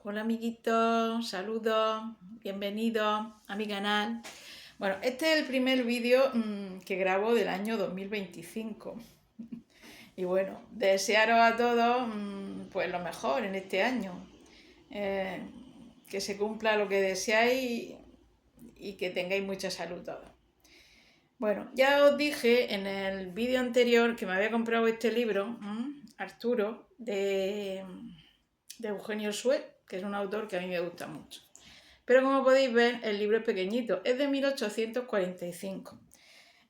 Hola amiguitos, saludos, bienvenidos a mi canal. Bueno, este es el primer vídeo que grabo del año 2025. Y bueno, desearos a todos pues lo mejor en este año. Eh, que se cumpla lo que deseáis y que tengáis mucha salud todos. Bueno, ya os dije en el vídeo anterior que me había comprado este libro, Arturo, de Eugenio Sue, que es un autor que a mí me gusta mucho. Pero como podéis ver, el libro es pequeñito, es de 1845.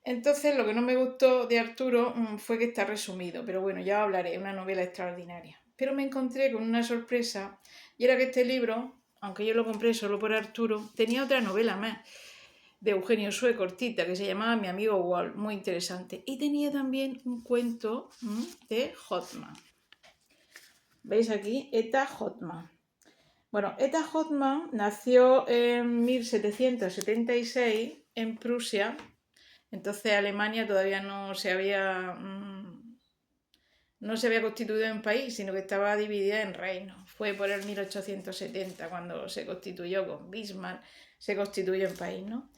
Entonces, lo que no me gustó de Arturo fue que está resumido, pero bueno, ya os hablaré, es una novela extraordinaria. Pero me encontré con una sorpresa, y era que este libro, aunque yo lo compré solo por Arturo, tenía otra novela más, de Eugenio Sue, cortita, que se llamaba Mi amigo Walt, muy interesante. Y tenía también un cuento de Hotman. ¿Veis aquí? Eta Hotman. Bueno, Eta Hotman nació en 1776 en Prusia. Entonces Alemania todavía no se había constituido en país, sino que estaba dividida en reinos. Fue por el 1870 cuando se constituyó con Bismarck, se constituyó en país, ¿no?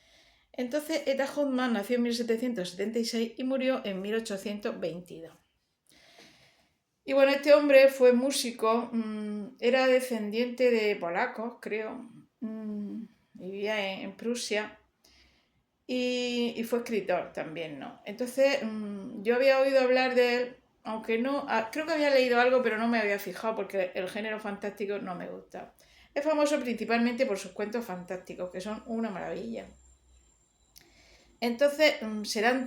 Entonces Eta Hotman nació en 1776 y murió en 1822. Y bueno, este hombre fue músico, era descendiente de polacos, creo, vivía en Prusia y fue escritor también, ¿no? Entonces yo había oído hablar de él, aunque no, creo que había leído algo, pero no me había fijado porque el género fantástico no me gusta. Es famoso principalmente por sus cuentos fantásticos, que son una maravilla. Entonces serán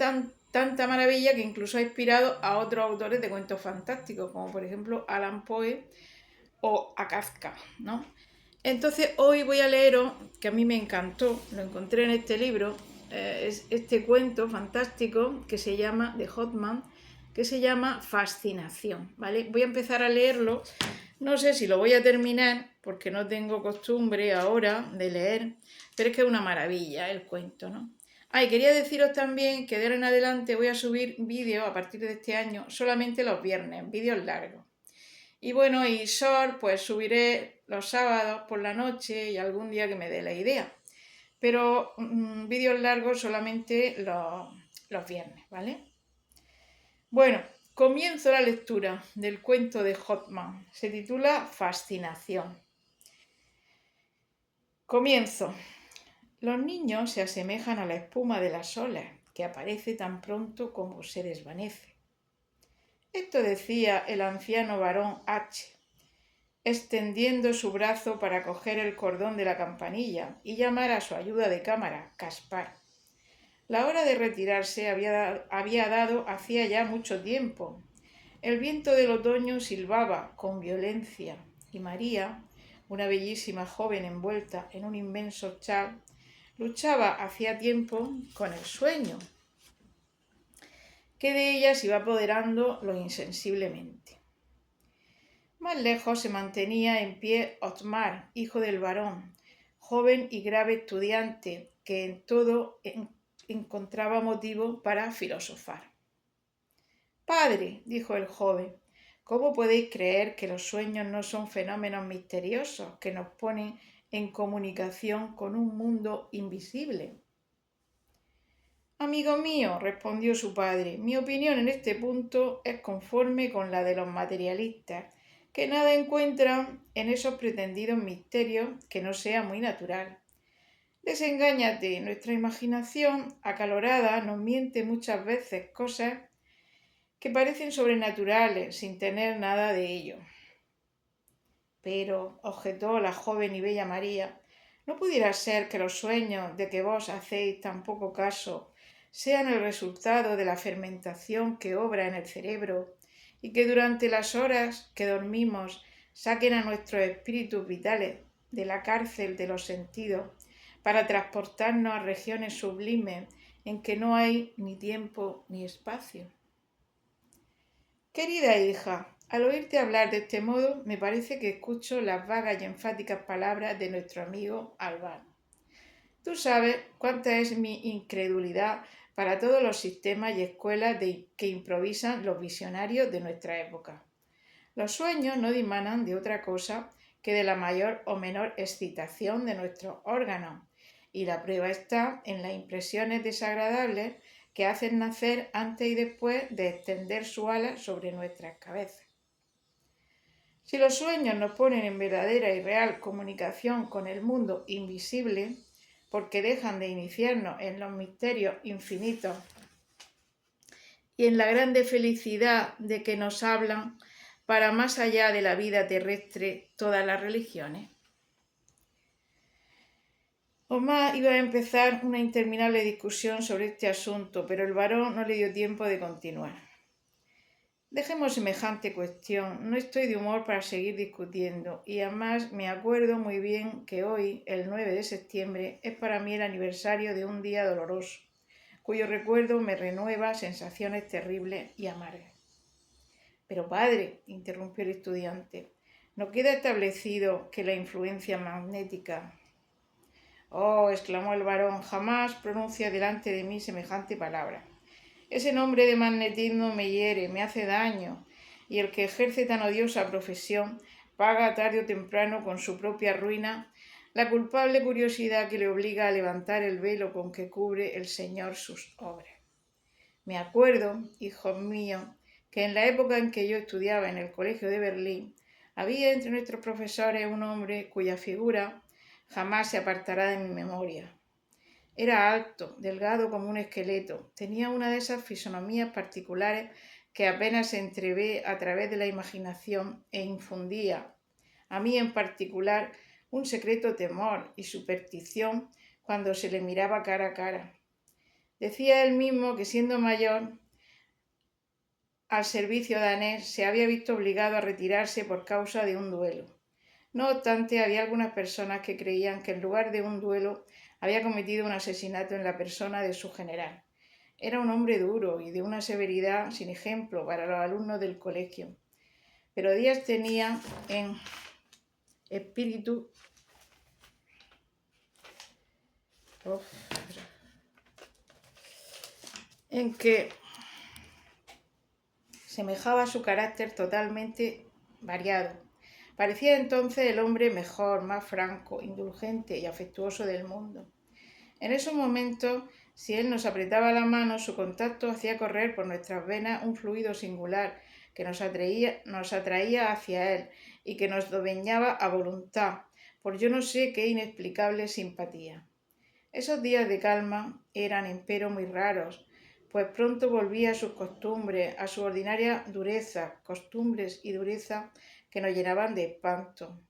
tanta maravilla que incluso ha inspirado a otros autores de cuentos fantásticos, como por ejemplo Alan Poe o a Kafka, ¿no? Entonces hoy voy a leeros, que a mí me encantó, lo encontré en este libro, es este cuento fantástico que se llama, de Hotman, que se llama Fascinación, ¿vale? Voy a empezar a leerlo, no sé si lo voy a terminar, porque no tengo costumbre ahora de leer, pero es que es una maravilla el cuento, ¿no? Y quería deciros también que de ahora en adelante voy a subir vídeos a partir de este año solamente los viernes, vídeos largos. Y bueno, y short, pues subiré los sábados por la noche y algún día que me dé la idea. Pero vídeos largos solamente los viernes, ¿vale? Bueno, comienzo la lectura del cuento de Hotman. Se titula Fascinación. Comienzo. Los niños se asemejan a la espuma de las olas, que aparece tan pronto como se desvanece. Esto decía el anciano varón H, extendiendo su brazo para coger el cordón de la campanilla y llamar a su ayuda de cámara, Caspar. La hora de retirarse había dado hacía ya mucho tiempo. El viento del otoño silbaba con violencia y María, una bellísima joven envuelta en un inmenso chal, luchaba hacía tiempo con el sueño, que de ella se iba apoderando lo insensiblemente. Más lejos se mantenía en pie Otmar, hijo del barón, joven y grave estudiante, que en todo encontraba motivo para filosofar. Padre, dijo el joven, ¿cómo podéis creer que los sueños no son fenómenos misteriosos que nos ponen en comunicación con un mundo invisible? Amigo mío, respondió su padre, mi opinión en este punto es conforme con la de los materialistas, que nada encuentran en esos pretendidos misterios que no sea muy natural. Desengáñate, nuestra imaginación acalorada nos miente muchas veces cosas que parecen sobrenaturales sin tener nada de ello. Pero, objetó la joven y bella María, ¿no pudiera ser que los sueños de que vos hacéis tan poco caso sean el resultado de la fermentación que obra en el cerebro y que durante las horas que dormimos saquen a nuestros espíritus vitales de la cárcel de los sentidos para transportarnos a regiones sublimes en que no hay ni tiempo ni espacio? Querida hija, al oírte hablar de este modo, me parece que escucho las vagas y enfáticas palabras de nuestro amigo Albano. Tú sabes cuánta es mi incredulidad para todos los sistemas y escuelas que improvisan los visionarios de nuestra época. Los sueños no dimanan de otra cosa que de la mayor o menor excitación de nuestros órganos, y la prueba está en las impresiones desagradables que hacen nacer antes y después de extender su ala sobre nuestras cabezas. Si los sueños nos ponen en verdadera y real comunicación con el mundo invisible, porque dejan de iniciarnos en los misterios infinitos y en la grande felicidad de que nos hablan para más allá de la vida terrestre todas las religiones. Omar iba a empezar una interminable discusión sobre este asunto, pero el varón no le dio tiempo de continuar. Dejemos semejante cuestión, no estoy de humor para seguir discutiendo, y además me acuerdo muy bien que hoy, el 9 de septiembre, es para mí el aniversario de un día doloroso, cuyo recuerdo me renueva sensaciones terribles y amargas. Pero padre, interrumpió el estudiante, ¿no queda establecido que la influencia magnética... Oh, exclamó el varón, jamás pronuncia delante de mí semejante palabra. Ese nombre de magnetismo me hiere, me hace daño, y el que ejerce tan odiosa profesión paga tarde o temprano con su propia ruina la culpable curiosidad que le obliga a levantar el velo con que cubre el Señor sus obras. Me acuerdo, hijos míos, que en la época en que yo estudiaba en el colegio de Berlín, había entre nuestros profesores un hombre cuya figura jamás se apartará de mi memoria. Era alto, delgado como un esqueleto, tenía una de esas fisonomías particulares que apenas se entrevé a través de la imaginación e infundía, a mí en particular, un secreto temor y superstición cuando se le miraba cara a cara. Decía él mismo que siendo mayor al servicio danés se había visto obligado a retirarse por causa de un duelo. No obstante, había algunas personas que creían que en lugar de un duelo había cometido un asesinato en la persona de su general. Era un hombre duro y de una severidad sin ejemplo para los alumnos del colegio. Pero Díaz tenía en espíritu en que semejaba su carácter totalmente variado. Parecía entonces el hombre mejor, más franco, indulgente y afectuoso del mundo. En esos momentos, si él nos apretaba la mano, su contacto hacía correr por nuestras venas un fluido singular que nos atraía hacia él y que nos domeñaba a voluntad, por yo no sé qué inexplicable simpatía. Esos días de calma eran, empero, muy raros, pues pronto volvía a sus costumbres, a su ordinaria dureza, costumbres y dureza que nos llenaban de espanto.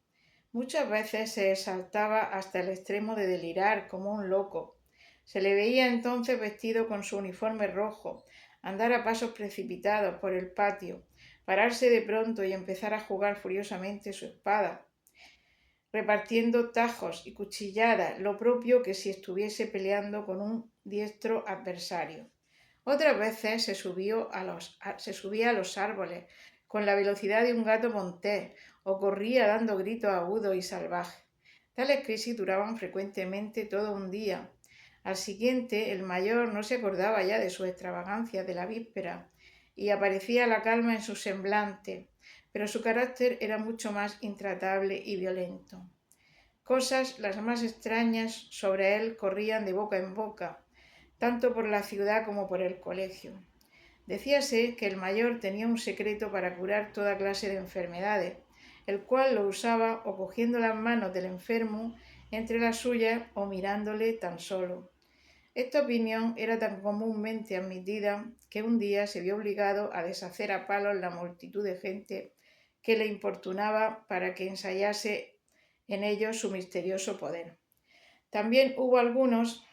Muchas veces se exaltaba hasta el extremo de delirar como un loco. Se le veía entonces vestido con su uniforme rojo, andar a pasos precipitados por el patio, pararse de pronto y empezar a jugar furiosamente su espada, repartiendo tajos y cuchilladas, lo propio que si estuviese peleando con un diestro adversario. Otras veces se subía a los árboles con la velocidad de un gato montés o corría dando gritos agudos y salvajes. Tales crisis duraban frecuentemente todo un día. Al siguiente, el mayor no se acordaba ya de sus extravagancias de la víspera y aparecía la calma en su semblante, pero su carácter era mucho más intratable y violento. Cosas las más extrañas sobre él corrían de boca en boca, tanto por la ciudad como por el colegio. Decíase que el mayor tenía un secreto para curar toda clase de enfermedades, el cual lo usaba o cogiendo las manos del enfermo entre las suyas o mirándole tan solo. Esta opinión era tan comúnmente admitida que un día se vio obligado a deshacer a palos la multitud de gente que le importunaba para que ensayase en ellos su misterioso poder. También hubo algunos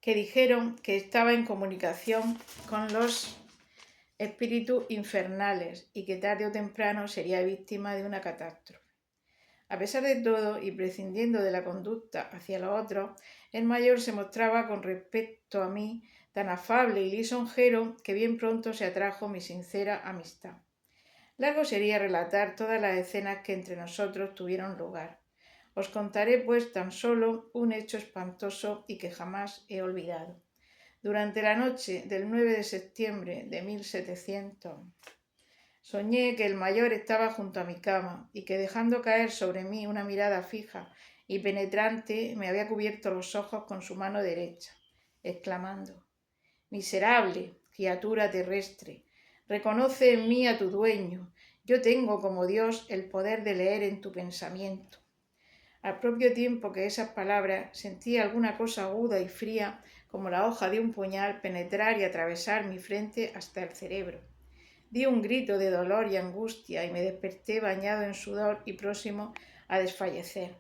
que dijeron que estaba en comunicación con los espíritus infernales y que tarde o temprano sería víctima de una catástrofe. A pesar de todo, y prescindiendo de la conducta hacia los otros, el mayor se mostraba con respecto a mí tan afable y lisonjero que bien pronto se atrajo mi sincera amistad. Largo sería relatar todas las escenas que entre nosotros tuvieron lugar. Os contaré, pues, tan solo un hecho espantoso y que jamás he olvidado. Durante la noche del 9 de septiembre de 1700, Soñé que el mayor estaba junto a mi cama y que dejando caer sobre mí una mirada fija y penetrante me había cubierto los ojos con su mano derecha, exclamando: «Miserable criatura terrestre, reconoce en mí a tu dueño. Yo tengo como Dios el poder de leer en tu pensamiento». Al propio tiempo que esas palabras sentí alguna cosa aguda y fría como la hoja de un puñal penetrar y atravesar mi frente hasta el cerebro. Di un grito de dolor y angustia y me desperté bañado en sudor y próximo a desfallecer.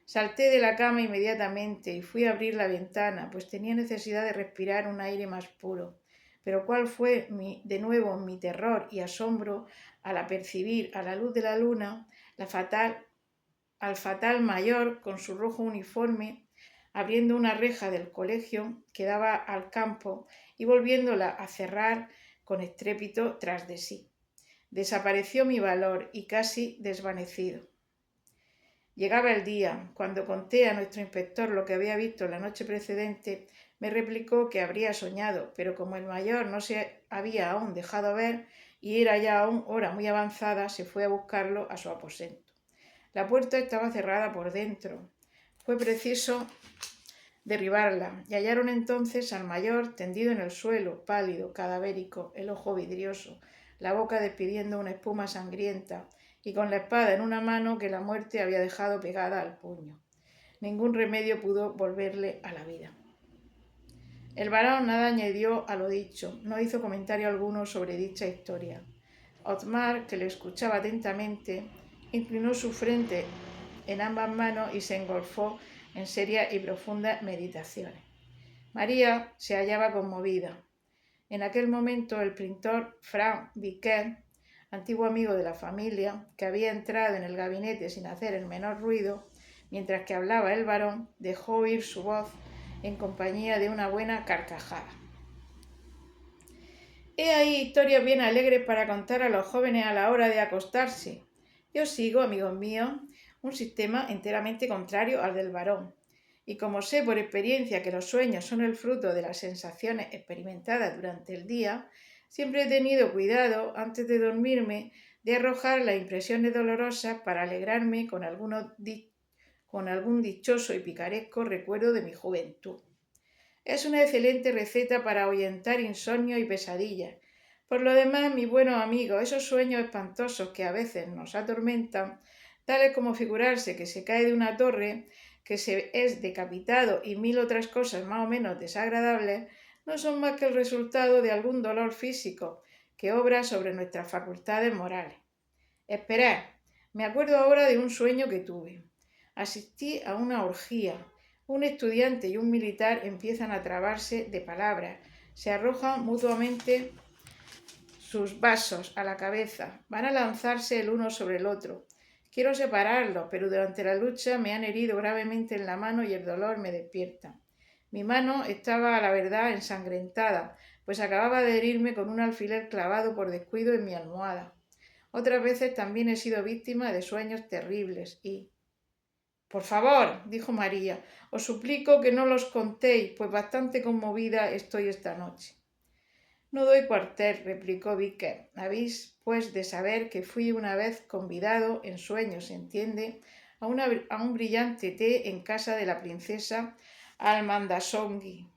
Salté de la cama inmediatamente y fui a abrir la ventana, pues tenía necesidad de respirar un aire más puro. Pero cuál fue de nuevo mi terror y asombro al apercibir a la luz de la luna al fatal mayor con su rojo uniforme, abriendo una reja del colegio que daba al campo y volviéndola a cerrar con estrépito tras de sí. Desapareció mi valor y casi desvanecido. Llegaba el día. Cuando conté a nuestro inspector lo que había visto la noche precedente, me replicó que habría soñado, pero como el mayor no se había aún dejado ver y era ya aún hora muy avanzada, se fue a buscarlo a su aposento. La puerta estaba cerrada por dentro. Fue preciso derribarla y hallaron entonces al mayor tendido en el suelo, pálido, cadavérico, el ojo vidrioso, la boca despidiendo una espuma sangrienta y con la espada en una mano que la muerte había dejado pegada al puño. Ningún remedio pudo volverle a la vida. El varón nada añadió a lo dicho, no hizo comentario alguno sobre dicha historia. Otmar, que le escuchaba atentamente, inclinó su frente en ambas manos y se engolfó en serias y profundas meditaciones. María se hallaba conmovida. En aquel momento el pintor Frank Viquer, antiguo amigo de la familia, que había entrado en el gabinete sin hacer el menor ruido, mientras que hablaba el varón, dejó oír su voz en compañía de una buena carcajada. He ahí historias bien alegres para contar a los jóvenes a la hora de acostarse. Yo sigo, amigos míos, un sistema enteramente contrario al del varón. Y como sé por experiencia que los sueños son el fruto de las sensaciones experimentadas durante el día, siempre he tenido cuidado, antes de dormirme, de arrojar las impresiones dolorosas para alegrarme con algún dichoso y picaresco recuerdo de mi juventud. Es una excelente receta para ahuyentar insomnio y pesadillas. Por lo demás, mis buenos amigos, esos sueños espantosos que a veces nos atormentan, tales como figurarse que se cae de una torre, que se es decapitado y mil otras cosas más o menos desagradables, no son más que el resultado de algún dolor físico que obra sobre nuestras facultades morales. Esperad, me acuerdo ahora de un sueño que tuve. Asistí a una orgía. Un estudiante y un militar empiezan a trabarse de palabras, se arrojan mutuamente sus vasos a la cabeza, van a lanzarse el uno sobre el otro. Quiero separarlos, pero durante la lucha me han herido gravemente en la mano y el dolor me despierta. Mi mano estaba, a la verdad, ensangrentada, pues acababa de herirme con un alfiler clavado por descuido en mi almohada. Otras veces también he sido víctima de sueños terribles y... «Por favor», dijo María, «os suplico que no los contéis, pues bastante conmovida estoy esta noche». «No doy cuartel», replicó Vicker. «Habéis, pues, de saber que fui una vez convidado, en sueños, se entiende, a un brillante té en casa de la princesa Almandasonghi.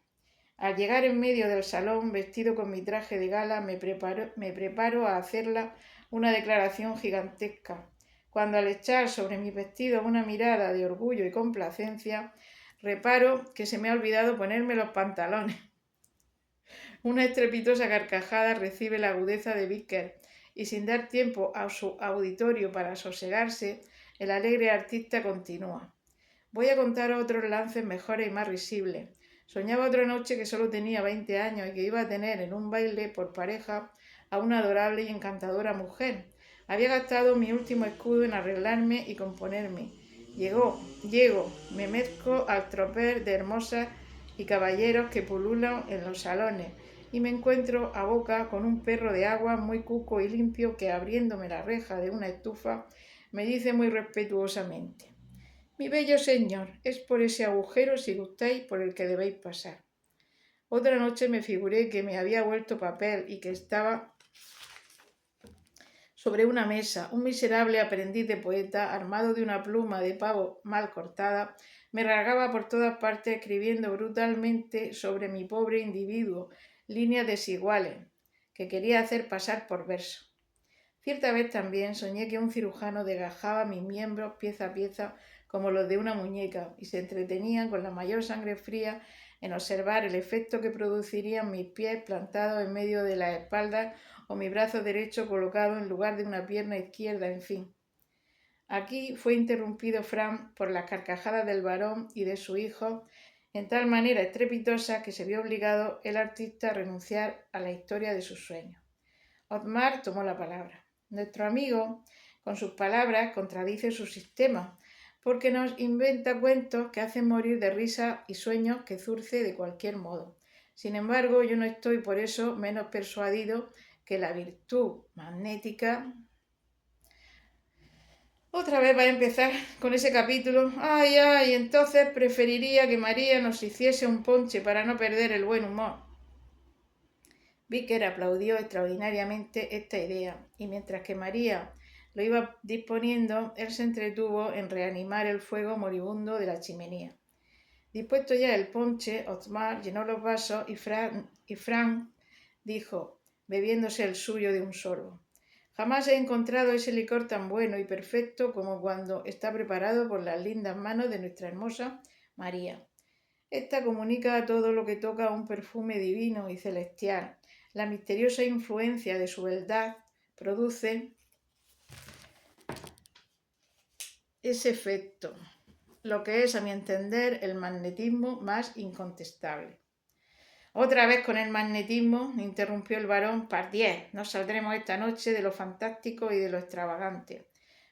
Al llegar en medio del salón, vestido con mi traje de gala, me preparo a hacerla una declaración gigantesca, cuando al echar sobre mis vestidos una mirada de orgullo y complacencia, reparo que se me ha olvidado ponerme los pantalones. Una estrepitosa carcajada recibe la agudeza de Vicker y sin dar tiempo a su auditorio para sosegarse, el alegre artista continúa. Voy a contar otros lances mejores y más risibles. Soñaba otra noche que solo tenía 20 años y que iba a tener en un baile por pareja a una adorable y encantadora mujer. Había gastado mi último escudo en arreglarme y componerme. Llego, me mezclo al tropel de hermosas y caballeros que pululan en los salones y me encuentro a boca con un perro de agua muy cuco y limpio que, abriéndome la reja de una estufa, me dice muy respetuosamente: «Mi bello señor, es por ese agujero, si gustáis, por el que debéis pasar». Otra noche me figuré que me había vuelto papel y que estaba sobre una mesa, un miserable aprendiz de poeta, armado de una pluma de pavo mal cortada, me rasgaba por todas partes escribiendo brutalmente sobre mi pobre individuo líneas desiguales que quería hacer pasar por verso. Cierta vez también soñé que un cirujano desgajaba mis miembros pieza a pieza como los de una muñeca y se entretenían con la mayor sangre fría en observar el efecto que producirían mis pies plantados en medio de la espalda o mi brazo derecho colocado en lugar de una pierna izquierda, en fin. Aquí fue interrumpido Fran por las carcajadas del varón y de su hijo en tal manera estrepitosa que se vio obligado el artista a renunciar a la historia de sus sueños. Otmar tomó la palabra. Nuestro amigo, con sus palabras, contradice su sistema, porque nos inventa cuentos que hacen morir de risa y sueños que zurce de cualquier modo. Sin embargo, yo no estoy por eso menos persuadido que la virtud magnética. Otra vez va a empezar con ese capítulo. Ay, ay, entonces preferiría que María nos hiciese un ponche para no perder el buen humor. Vicker aplaudió extraordinariamente esta idea, y mientras que María lo iba disponiendo, él se entretuvo en reanimar el fuego moribundo de la chimenea. Dispuesto ya el ponche, Otmar llenó los vasos y Frank dijo, bebiéndose el suyo de un sorbo: jamás he encontrado ese licor tan bueno y perfecto como cuando está preparado por las lindas manos de nuestra hermosa María. Esta comunica a todo lo que toca un perfume divino y celestial. La misteriosa influencia de su beldad produce ese efecto, lo que es, a mi entender, el magnetismo más incontestable. Otra vez con el magnetismo, interrumpió el barón. Pardiez, no saldremos esta noche de lo fantástico y de lo extravagante.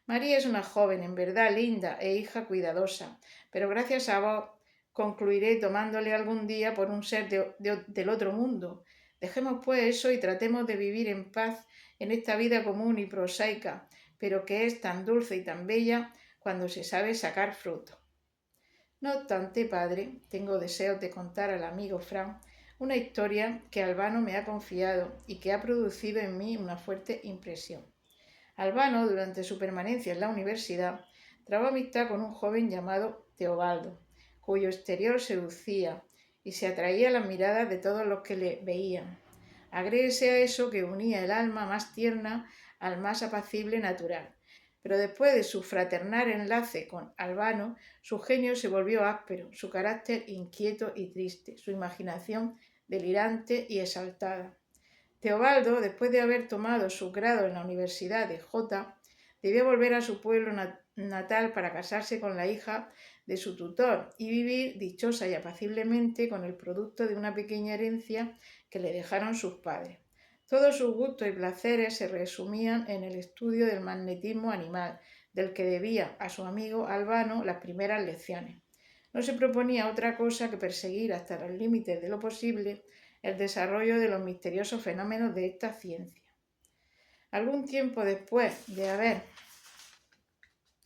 María es una joven, en verdad linda e hija cuidadosa, pero gracias a vos concluiré tomándole algún día por un ser del otro mundo. Dejemos pues eso y tratemos de vivir en paz en esta vida común y prosaica, pero que es tan dulce y tan bella cuando se sabe sacar fruto. No obstante, padre, tengo deseos de contar al amigo Fran una historia que Albano me ha confiado y que ha producido en mí una fuerte impresión. Albano, durante su permanencia en la universidad, trabó amistad con un joven llamado Teobaldo, cuyo exterior seducía y se atraía a las miradas de todos los que le veían. Agréguese a eso que unía el alma más tierna al más apacible natural. Pero después de su fraternal enlace con Albano, su genio se volvió áspero, su carácter inquieto y triste, su imaginación delirante y exaltada. Teobaldo, después de haber tomado su grado en la Universidad de Jota, debió volver a su pueblo natal para casarse con la hija de su tutor y vivir dichosa y apaciblemente con el producto de una pequeña herencia que le dejaron sus padres. Todos sus gustos y placeres se resumían en el estudio del magnetismo animal, del que debía a su amigo Albano las primeras lecciones. No se proponía otra cosa que perseguir hasta los límites de lo posible el desarrollo de los misteriosos fenómenos de esta ciencia. Algún tiempo después de haber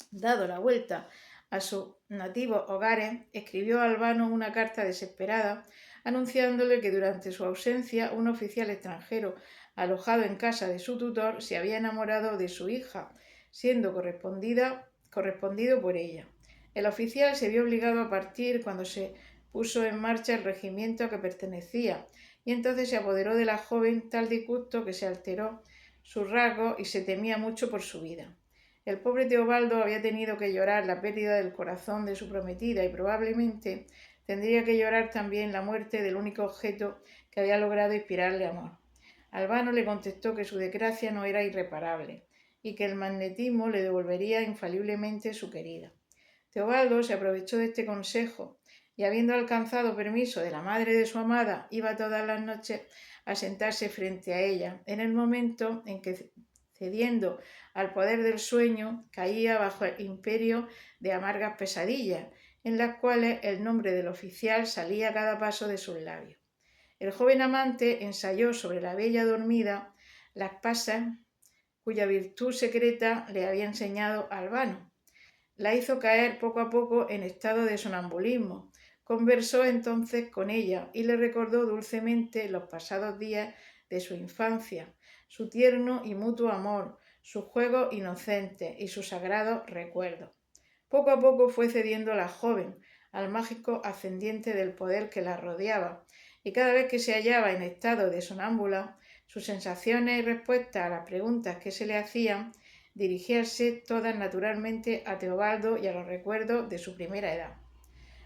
dado la vuelta a sus nativos hogares, escribió a Albano una carta desesperada anunciándole que durante su ausencia un oficial extranjero alojado en casa de su tutor se había enamorado de su hija, siendo correspondido por ella. El oficial se vio obligado a partir cuando se puso en marcha el regimiento a que pertenecía, y entonces se apoderó de la joven tal disgusto que se alteró su rasgo y se temía mucho por su vida. El pobre Teobaldo había tenido que llorar la pérdida del corazón de su prometida y probablemente tendría que llorar también la muerte del único objeto que había logrado inspirarle amor. Albano le contestó que su desgracia no era irreparable y que el magnetismo le devolvería infaliblemente su querida. Teobaldo se aprovechó de este consejo y, habiendo alcanzado permiso de la madre de su amada, iba todas las noches a sentarse frente a ella, en el momento en que, cediendo al poder del sueño, caía bajo el imperio de amargas pesadillas, en las cuales el nombre del oficial salía a cada paso de sus labios. El joven amante ensayó sobre la bella dormida las pasas cuya virtud secreta le había enseñado Albano. La hizo caer poco a poco en estado de sonambulismo. Conversó entonces con ella y le recordó dulcemente los pasados días de su infancia, su tierno y mutuo amor, sus juegos inocentes y sus sagrados recuerdos. Poco a poco fue cediendo la joven al mágico ascendiente del poder que la rodeaba, y cada vez que se hallaba en estado de sonámbula, sus sensaciones y respuestas a las preguntas que se le hacían dirigíanse todas naturalmente a Teobaldo y a los recuerdos de su primera edad.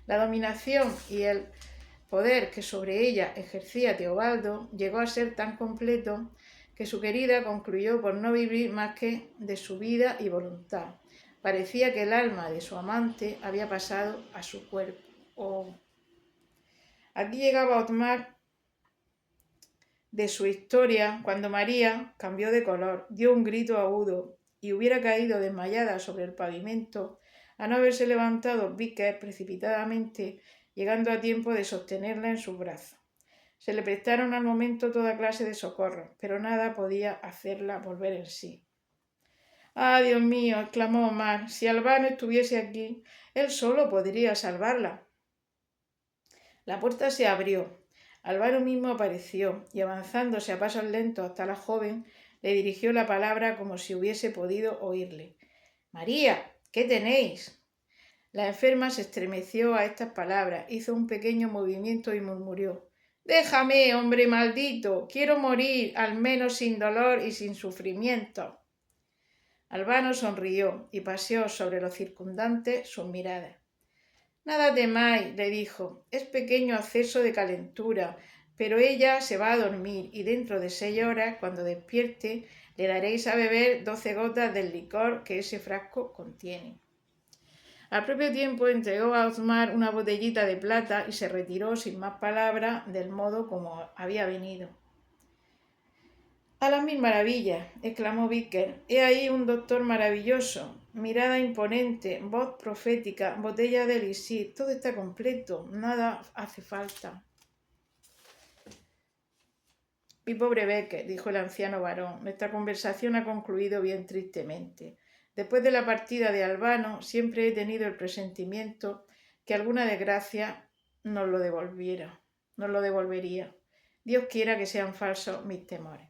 La dominación y el poder que sobre ella ejercía Teobaldo llegó a ser tan completo que su querida concluyó por no vivir más que de su vida y voluntad. Parecía que el alma de su amante había pasado a su cuerpo. Aquí llegaba Otmar de su historia cuando María cambió de color, dio un grito agudo y hubiera caído desmayada sobre el pavimento a no haberse levantado Víquer precipitadamente, llegando a tiempo de sostenerla en sus brazos. Se le prestaron al momento toda clase de socorros, pero nada podía hacerla volver en sí. «¡Ah, Dios mío!», exclamó Omar, «si Albano estuviese aquí, él solo podría salvarla». La puerta se abrió. Albano mismo apareció y, avanzándose a pasos lentos hasta la joven, le dirigió la palabra como si hubiese podido oírle. «María, ¿qué tenéis?». La enferma se estremeció a estas palabras, hizo un pequeño movimiento y murmuró: «Déjame, hombre maldito, quiero morir, al menos sin dolor y sin sufrimiento». Albano sonrió y paseó sobre los circundantes sus miradas. «Nada temáis», le dijo, «es pequeño acceso de calentura, pero ella se va a dormir y dentro de 6 horas, cuando despierte, le daréis a beber 12 gotas del licor que ese frasco contiene». Al propio tiempo entregó a Otmar una botellita de plata y se retiró sin más palabras del modo como había venido. «A las 1000 maravillas», exclamó Víquer, «he ahí un doctor maravilloso, mirada imponente, voz profética, botella de elixir, todo está completo, nada hace falta». «Mi pobre Becker», dijo el anciano varón, «nuestra conversación ha concluido bien tristemente. Después de la partida de Albano, siempre he tenido el presentimiento que alguna desgracia nos lo devolvería. Dios quiera que sean falsos mis temores».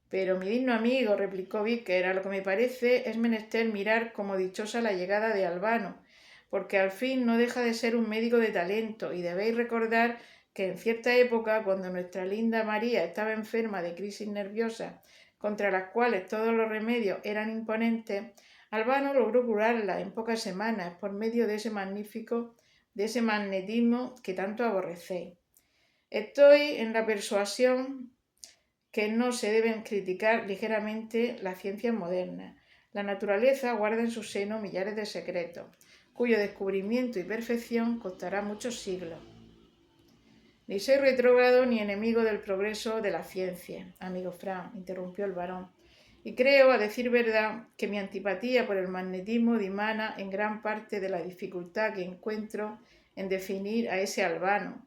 «Pero, mi digno amigo», replicó Víquer, «a lo que me parece es menester mirar como dichosa la llegada de Albano, porque al fin no deja de ser un médico de talento, y debéis recordar que en cierta época, cuando nuestra linda María estaba enferma de crisis nerviosas, contra las cuales todos los remedios eran imponentes, Albano logró curarla en pocas semanas por medio de ese magnetismo que tanto aborrecéis. Estoy en la persuasión que no se deben criticar ligeramente las ciencias modernas. La naturaleza guarda en su seno millares de secretos, cuyo descubrimiento y perfección costará muchos siglos. «Ni soy retrógrado ni enemigo del progreso de la ciencia, amigo Frank», interrumpió el barón, «y creo, a decir verdad, que mi antipatía por el magnetismo dimana en gran parte de la dificultad que encuentro en definir a ese Albano,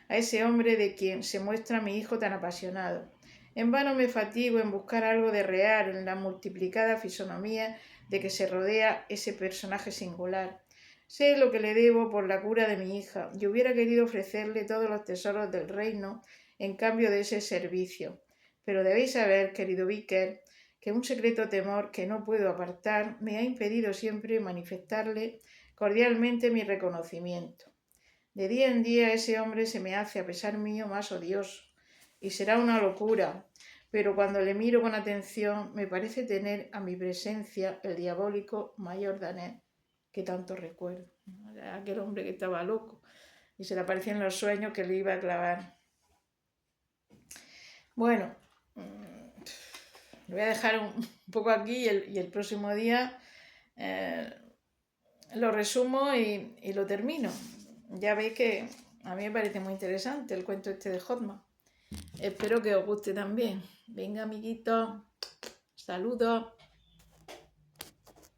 a ese hombre de quien se muestra mi hijo tan apasionado. En vano me fatigo en buscar algo de real en la multiplicada fisonomía de que se rodea ese personaje singular. Sé lo que le debo por la cura de mi hija y hubiera querido ofrecerle todos los tesoros del reino en cambio de ese servicio. Pero debéis saber, querido Víquer, que un secreto temor que no puedo apartar me ha impedido siempre manifestarle cordialmente mi reconocimiento. De día en día ese hombre se me hace, a pesar mío, más odioso, y será una locura, pero cuando le miro con atención me parece tener a mi presencia el diabólico mayor danés que tanto recuerdo». Aquel hombre que estaba loco y se le aparecía en los sueños que le iba a clavar. Bueno, lo voy a dejar un poco aquí y el próximo día lo resumo y lo termino. Ya veis que a mí me parece muy interesante el cuento este de Hotman. Espero que os guste también. Venga, amiguitos, saludos.